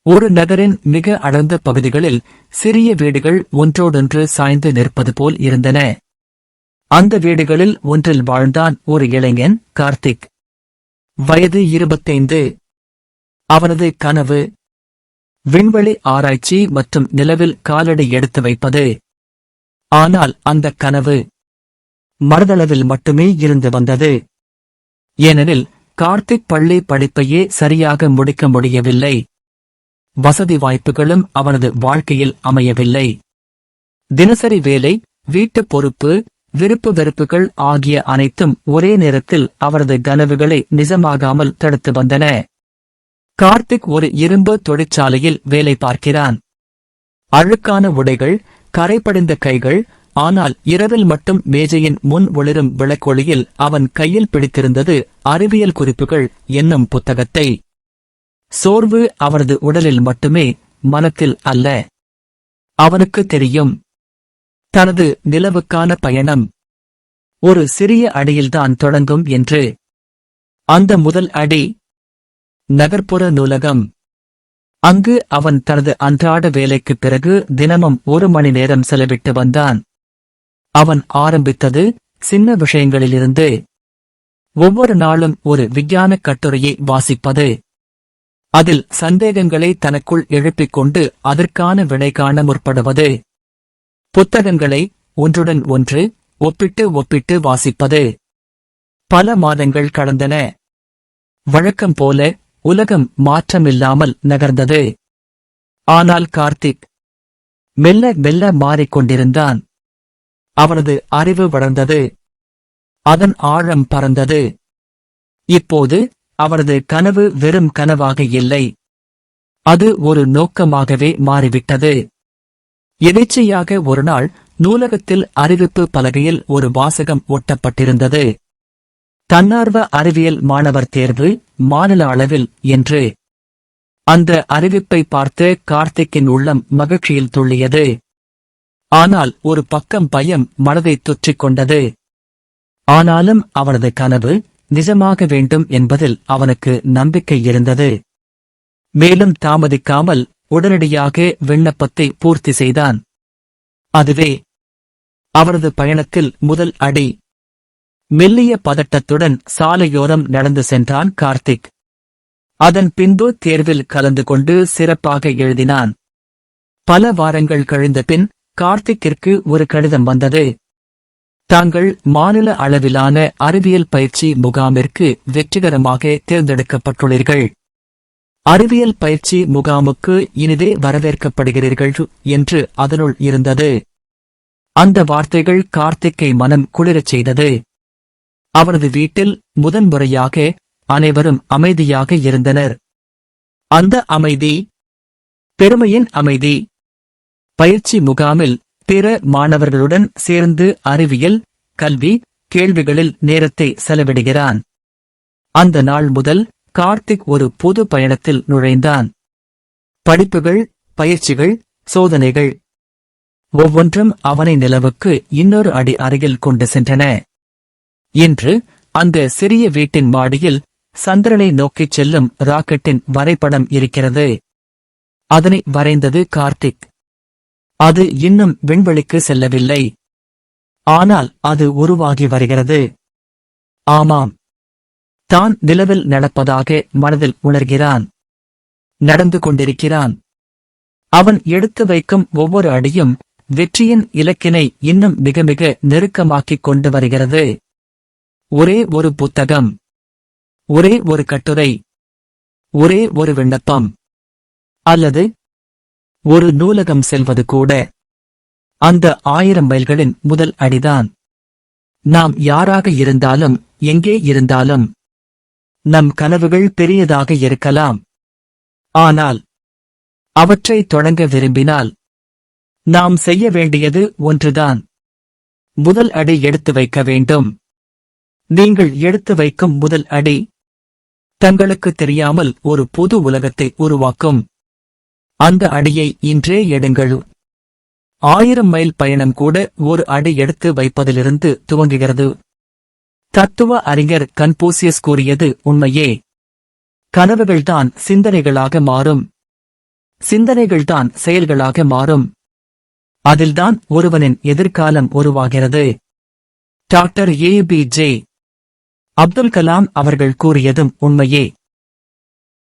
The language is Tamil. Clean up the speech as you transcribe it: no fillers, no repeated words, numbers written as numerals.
ஒரு நகரின் மிக அடர்ந்த பகுதிகளில் சிறிய வீடுகள் ஒன்றோடொன்று சாய்ந்து நிற்பது போல் இருந்தன. அந்த வீடுகளில் ஒன்றில் வாழ்ந்தான் ஒரு இளைஞன், கார்த்திக். வயது 25. அவனது கனவு விண்வெளி ஆராய்ச்சி மற்றும் நிலவில் காலடி எடுத்து வைப்பது. ஆனால் அந்த கனவு மனதளவில் மட்டுமே இருந்து வந்தது. ஏனெனில் கார்த்திக் பள்ளி படிப்பையே சரியாக முடிக்க முடியவில்லை. வசதி வாய்ப்புகளும் அவனது வாழ்க்கையில் அமையவில்லை. தினசரி வேலை, வீட்டுப் பொறுப்பு, விருப்பு வெறுப்புகள் ஆகிய அனைத்தும் ஒரே நேரத்தில் அவரது கனவுகளை நிஜமாகாமல் தடுத்து வந்தன. கார்த்திக் ஒரு இரும்பு தொழிற்சாலையில் வேலை பார்க்கிறான். அழுக்கான உடைகள், கரைபடிந்த கைகள். ஆனால் இரவில் மட்டும் மேஜையின் முன் ஒளிரும் விளக்கொளியில் அவன் கையில் பிடித்திருந்தது அறிவியல் குறிப்புகள் என்னும் புத்தகத்தை. சோர்வு அவனது உடலில் மட்டுமே, மனத்தில் அல்ல. அவனுக்கு தெரியும், தனது நிலவுக்கான பயணம் ஒரு சிறிய அடியில்தான் தொடங்கும் என்று. அந்த முதல் அடி நகர்ப்புற நூலகம். அங்கு அவன் தனது அன்றாட வேலைக்குப் பிறகு தினமும் 1 மணி நேரம் செலவிட்டு வந்தான். அவன் ஆரம்பித்தது சின்ன விஷயங்களிலிருந்து. ஒவ்வொரு நாளும் ஒரு விஞ்ஞானக் கட்டுரையை வாசிப்பது. அதில் சந்தேகங்களை தனக்குள் எழுப்பிக் கொண்டு அதற்கான விடை காண முற்படுவது. புத்தகங்களை ஒன்றுடன் ஒன்று ஒப்பிட்டு வாசிப்பது. பல மாதங்கள் கடந்தன. வழக்கம் போல உலகம் மாற்றமில்லாமல் நகர்ந்தது. ஆனால் கார்த்திக் மெல்ல மெல்ல மாறிக்கொண்டிருந்தான். அவனது அறிவு வளர்ந்தது. அதன் ஆழம் பறந்தது. இப்போது அவரது கனவு வெறும் கனவாக இல்லை. அது ஒரு நோக்கமாகவே மாறிவிட்டது. எதேச்சையாக ஒருநாள் நூலகத்தில் அறிவிப்பு பலகையில் ஒரு வாசகம் ஒட்டப்பட்டிருந்தது. தன்னார்வ அறிவியல் மாணவர் தேர்வு, மாநில அளவில் என்று. அந்த அறிவிப்பை பார்த்து கார்த்திக்கின் உள்ளம் மகிழ்ச்சியில் துள்ளியது. ஆனால் ஒரு பக்கம் பயம் மனதைத் தொற்றிக் கொண்டது. ஆனாலும் அவனது கனவு நிஜமாக வேண்டும் என்பதில் அவனுக்கு நம்பிக்கை இருந்தது. மேலும் தாமதிக்காமல் உடனடியாக விண்ணப்பத்தை பூர்த்தி செய்தான். அதுவே அவரது பயணத்தில் முதல் அடி. மெல்லிய பதட்டத்துடன் சாலையோரம் நடந்து சென்றான் கார்த்திக். அதன் பின்பு தேர்வில் கலந்து கொண்டு சிறப்பாக எழுதினான். பல வாரங்கள் கழிந்த பின் கார்த்திக்கிற்கு ஒரு கடிதம் வந்தது. தாங்கள் மாநில அளவிலான அறிவியல் பயிற்சி முகாமிற்கு வெற்றிகரமாக தேர்ந்தெடுக்கப்பட்டுள்ளீர்கள். அறிவியல் பயிற்சி முகாமுக்கு இனிதே வரவேற்கப்படுகிறீர்கள் என்று அதனுள் இருந்தது. அந்த வார்த்தைகள் கார்த்திக்கை மனம் குளிரச் செய்தது. அவரது வீட்டில் முதன்முறையாக அனைவரும் அமைதியாக இருந்தனர். அந்த அமைதி பெருமையின் அமைதி. பயிற்சி முகாமில் பிற மாணவர்களுடன் சேர்ந்து அறிவியல், கல்வி, கேள்விகளில் நேரத்தை செலவிடுகிறான். அந்த நாள் முதல் கார்த்திக் ஒரு புது பயணத்தில் நுழைந்தான். படிப்புகள், பயிற்சிகள், சோதனைகள் ஒவ்வொன்றும் அவனை நிலவுக்கு இன்னொரு அடி அருகில் கொண்டு சென்றன. இன்று அந்த சிறிய வீட்டின் மாடியில் சந்திரனை நோக்கிச் செல்லும் ராக்கெட்டின் வரைபடம் இருக்கிறது. அதனை வரைந்தது கார்த்திக். அது இன்னும் விண்வெளிக்கு செல்லவில்லை. ஆனால் அது உருவாகி வருகிறது. ஆமாம், தான் நிலவில் நடப்பதாக மனதில் உணர்கிறான். நடந்து கொண்டிருக்கிறான். அவன் எடுத்து வைக்கும் ஒவ்வொரு அடியும் வெற்றியின் இலக்கினை இன்னும் மிக மிக நெருக்கமாக்கிக் கொண்டு வருகிறது. ஒரே ஒரு புத்தகம், ஒரே ஒரு கட்டுரை, ஒரே ஒரு விண்ணப்பம், அல்லது ஒரு நூலகம் செல்வது கூட அந்த 1000 மைல்களின் முதல் அடிதான். நாம் யாராக இருந்தாலும், எங்கே இருந்தாலும், நம் கனவுகள் பெரியதாக இருக்கலாம். ஆனால் அவற்றை தொடங்க விரும்பினால் நாம் செய்ய வேண்டியது ஒன்றுதான். முதல் அடி எடுத்து வைக்க வேண்டும். நீங்கள் எடுத்து வைக்கும் முதல் அடி தங்களுக்கு தெரியாமல் ஒரு புது உலகத்தை உருவாக்கும். அந்த அடியை இன்றே எடுங்கள். 1000 மைல் பயணம் கூட ஒரு அடி எடுத்து வைப்பதிலிருந்து துவங்குகிறது. தத்துவ அறிஞர் கன்பூசியஸ் கூறியது உண்மையே. கனவுகள்தான் சிந்தனைகளாக மாறும். சிந்தனைகள்தான் செயல்களாக மாறும். அதில்தான் ஒருவனின் எதிர்காலம் உருவாகிறது. Doctor APJ. அப்துல் கலாம் அவர்கள் கூறியதும் உண்மையே.